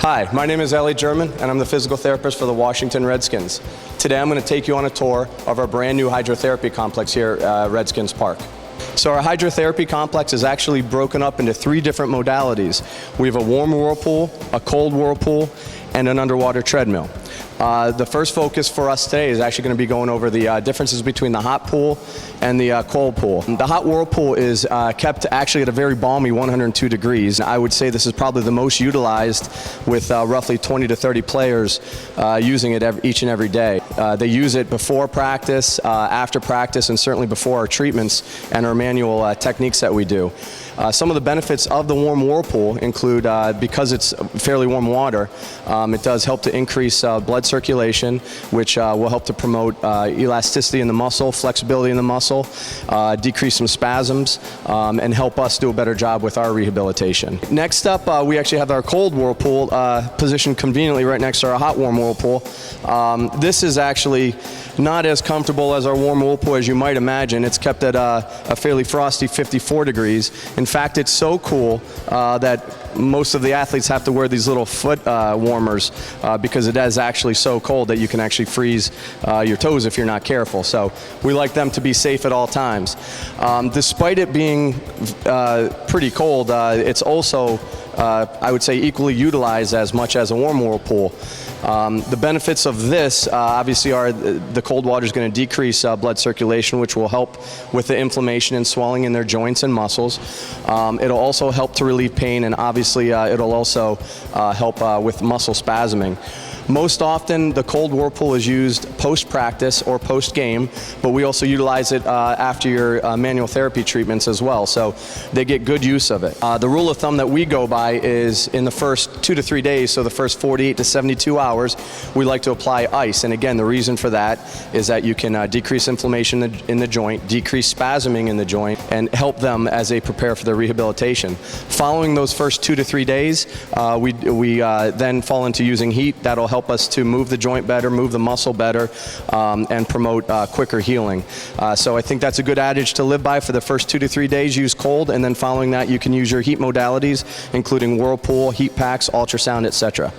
Hi, my name is Elliott Jermyn, and I'm the physical therapist for the Washington Redskins. Today I'm going to take you on a tour of our brand new hydrotherapy complex here at Redskins Park. So our hydrotherapy complex is actually broken up into 3 different modalities. We have a warm whirlpool, a cold whirlpool, and an underwater treadmill. The first focus for us today is actually going to be going over the differences between the hot pool and the cold pool. The hot whirlpool is kept actually at a very balmy 102 degrees. I would say this is probably the most utilized, with roughly 20 to 30 players using it each and every day. They use it before practice, after practice, and certainly before our treatments and our manual techniques that we do. Some of the benefits of the warm whirlpool include, because it's fairly warm water, it does help to increase blood circulation, which will help to promote elasticity in the muscle, flexibility in the muscle, decrease some spasms, and help us do a better job with our rehabilitation. Next up, we actually have our cold whirlpool positioned conveniently right next to our hot warm whirlpool. This is actually not as comfortable as our warm whirlpool as you might imagine. It's kept at a fairly frosty 54 degrees. In fact, it's so cool that most of the athletes have to wear these little foot warmers because it is actually so cold that you can actually freeze your toes if you're not careful. So we like them to be safe at all times. Despite it being pretty cold, it's also I would say equally utilized as much as a warm whirlpool. The benefits of this obviously are the cold water is going to decrease blood circulation, which will help with the inflammation and swelling in their joints and muscles. It'll also help to relieve pain, and obviously it'll also help with muscle spasming. Most often, the cold whirlpool is used post-practice or post-game, but we also utilize it after your manual therapy treatments as well, so they get good use of it. The rule of thumb that we go by is in the first 2 to 3 days, so the first 48 to 72 hours, we like to apply ice. And again, the reason for that is that you can decrease inflammation in the joint, decrease spasming in the joint, and help them as they prepare for their rehabilitation. Following those first 2 to 3 days, we then fall into using heat. That'll help us to move the joint better, move the muscle better, and promote quicker healing. So I think that's a good adage to live by. For the first 2 to 3 days, use cold, and then following that you can use your heat modalities, including whirlpool, heat packs, ultrasound, etc.